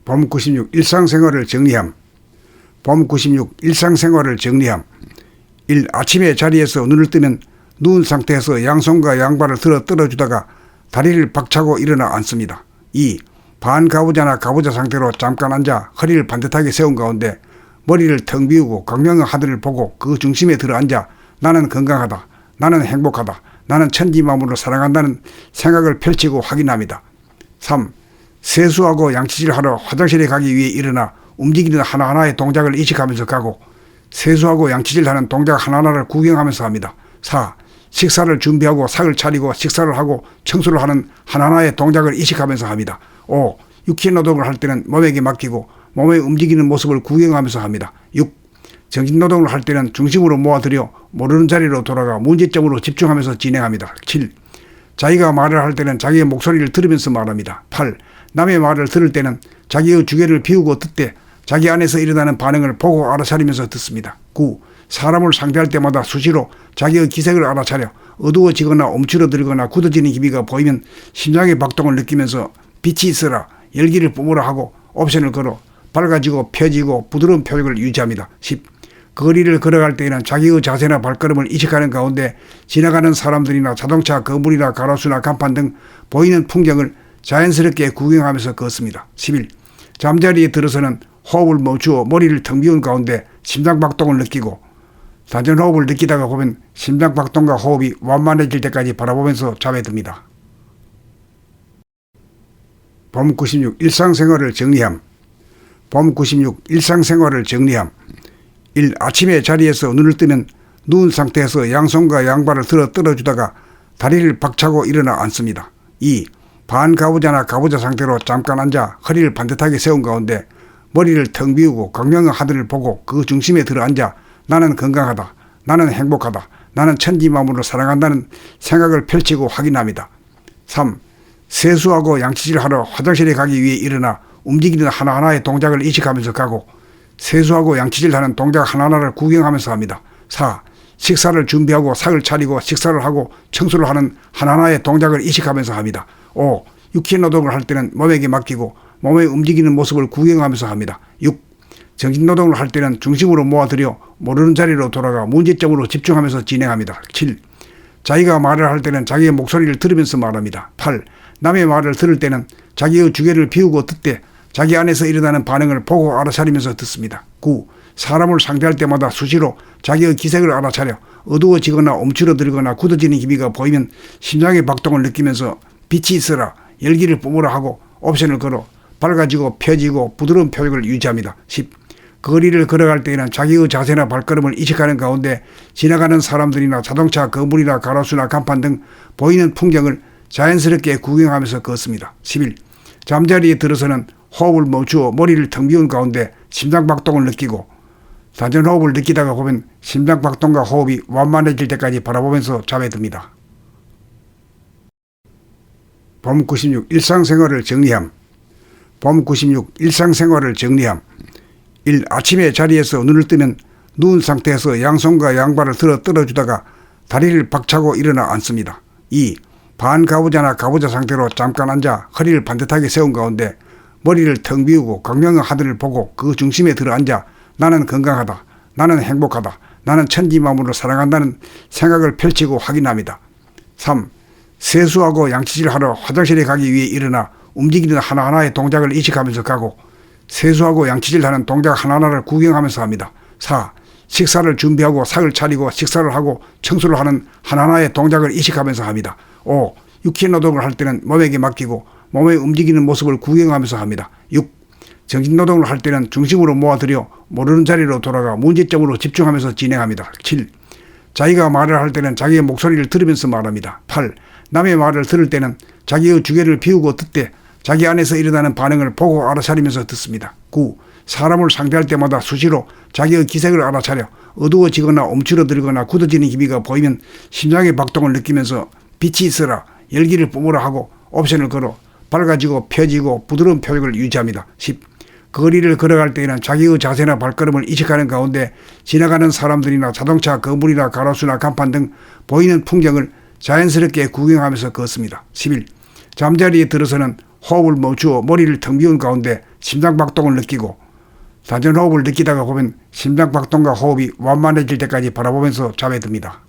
봄 96 일상생활을 정리함. 봄 96 일상생활을 정리함. 1. 아침에 자리에서 눈을 뜨면 누운 상태에서 양손과 양발을 들어 떨어주다가 다리를 박차고 일어나 앉습니다. 2. 반가부좌나 가부좌 상태로 잠깐 앉아 허리를 반듯하게 세운 가운데 머리를 텅 비우고 광명한 하늘을 보고 그 중심에 들어앉아 나는 건강하다, 나는 행복하다, 나는 천지만물을 사랑한다는 생각을 펼치고 확인합니다. 3. 세수하고 양치질하러 화장실에 가기 위해 일어나 움직이는 하나하나의 동작을 인식하면서 가고 세수하고 양치질하는 동작 하나하나를 구경하면서 합니다. 4. 식사를 준비하고 상을 차리고 식사를 하고 청소를 하는 하나하나의 동작을 인식하면서 합니다. 5. 육체 노동을 할 때는 몸에게 맡기고 몸의 움직이는 모습을 구경하면서 합니다. 6. 정신 노동을 할 때는 중심으로 모아들여 모르는 자리로 돌아가 문제점으로 집중하면서 진행합니다. 7. 자기가 말을 할 때는 자기의 목소리를 들으면서 말합니다. 8. 남의 말을 들을 때는 자기의 주계를 비우고 듣되 자기 안에서 일어나는 반응을 보고 알아차리면서 듣습니다. 9. 사람을 상대할 때마다 수시로 자기의 기색을 알아차려 어두워지거나 움츠러들거나 굳어지는 기미가 보이면 심장의 박동을 느끼면서 빛이 있어라, 열기를 뿜으라 하고 옵션을 걸어 밝아지고 펴지고 부드러운 표정을 유지합니다. 10. 거리를 걸어갈 때에는 자기의 자세나 발걸음을 인식하는 가운데 지나가는 사람들이나 자동차, 건물이나 가로수나 간판 등 보이는 풍경을 자연스럽게 구경하면서 걷습니다. 11. 잠자리에 들어서는 호흡을 멈추어 머리를 텅 비운 가운데 심장박동을 느끼고 단전호흡을 느끼다가 보면 심장박동과 호흡이 완만해질 때까지 바라보면서 잠에 듭니다. 봄 96 일상생활을 정리함. 봄 96 일상생활을 정리함. 1. 아침에 자리에서 눈을 뜨면 누운 상태에서 양손과 양발을 들어 떨어주다가 다리를 박차고 일어나 앉습니다. 2. 반가부좌나 가부좌 상태로 잠깐 앉아 허리를 반듯하게 세운 가운데 머리를 텅 비우고 광명한 하늘을 보고 그 중심에 들어앉아 나는 건강하다, 나는 행복하다, 나는 천지만물을 사랑한다는 생각을 펼치고 확인합니다. 3. 세수하고 양치질하러 화장실에 가기 위해 일어나 움직이는 하나하나의 동작을 인식하면서 가고 세수하고 양치질하는 동작 하나하나를 구경하면서 합니다. 4. 식사를 준비하고 상을 차리고 식사를 하고 청소를 하는 하나하나의 동작을 인식하면서 합니다. 5. 육체 노동을 할 때는 몸에게 맡기고 몸의 움직이는 모습을 구경하면서 합니다. 6. 정신 노동을 할 때는 중심으로 모아들여 모르는 자리로 돌아가 문제점으로 집중하면서 진행합니다. 7. 자기가 말을 할 때는 자기의 목소리를 들으면서 말합니다. 8. 남의 말을 들을 때는 자기의 주계를 비우고 듣되 자기 안에서 일어나는 반응을 보고 알아차리면서 듣습니다. 9. 사람을 상대할 때마다 수시로 자기의 기색을 알아차려 어두워지거나 움츠러들거나 굳어지는 기미가 보이면 심장의 박동을 느끼면서 빛이 있어라, 열기를 뿜으라 하고 옵션을 걸어 밝아지고 펴지고 부드러운 표정을 유지합니다. 10. 거리를 걸어갈 때에는 자기의 자세나 발걸음을 인식하는 가운데 지나가는 사람들이나 자동차, 건물이나 가로수나 간판 등 보이는 풍경을 자연스럽게 구경하면서 걷습니다. 11. 잠자리에 들어서는 호흡을 멈추어 머리를 텅 비운 가운데 심장박동을 느끼고 단전호흡을 느끼다가 보면 심장박동과 호흡이 완만해질 때까지 바라보면서 잠에 듭니다. 봄 96 일상생활을 정리함. 봄 96 일상생활을 정리함. 1. 아침에 자리에서 눈을 뜨면 누운 상태에서 양손과 양발을 들어 떨어주다가 다리를 박차고 일어나 앉습니다. 2. 반가부좌나 가부좌 상태로 잠깐 앉아 허리를 반듯하게 세운 가운데 머리를 텅 비우고 광명한 하늘을 보고 그 중심에 들어앉아 나는 건강하다, 나는 행복하다, 나는 천지만물을 사랑한다는 생각을 펼치고 확인합니다. 3. 세수하고 양치질하러 화장실에 가기 위해 일어나 움직이는 하나하나의 동작을 인식하면서 가고 세수하고 양치질하는 동작 하나하나를 구경하면서 합니다. 4. 식사를 준비하고 상을 차리고 식사를 하고 청소를 하는 하나하나의 동작을 인식하면서 합니다. 5. 육체 노동을 할 때는 몸에게 맡기고 몸의 움직이는 모습을 구경하면서 합니다. 6. 정신 노동을 할 때는 중심으로 모아들여 모르는 자리로 돌아가 문제점으로 집중하면서 진행합니다. 7. 자기가 말을 할 때는 자기의 목소리를 들으면서 말합니다. 8. 남의 말을 들을 때는 자기의 주계를 비우고 듣되 자기 안에서 일어나는 반응을 보고 알아차리면서 듣습니다. 9. 사람을 상대할 때마다 수시로 자기의 기색을 알아차려 어두워지거나 움츠러들거나 굳어지는 기미가 보이면 심장의 박동을 느끼면서 빛이 있어라, 열기를 뿜으라 하고 옵션을 걸어 밝아지고 펴지고 부드러운 표정을 유지합니다. 10. 거리를 걸어갈 때에는 자기의 자세나 발걸음을 인식하는 가운데 지나가는 사람들이나 자동차, 건물이나 가로수나 간판 등 보이는 풍경을 자연스럽게 구경하면서 걷습니다. 11. 잠자리에 들어서는 호흡을 멈추어 머리를 텅 비운 가운데 심장박동을 느끼고 산전호흡을 느끼다가 보면 심장박동과 호흡이 완만해질 때까지 바라보면서 잠에 듭니다.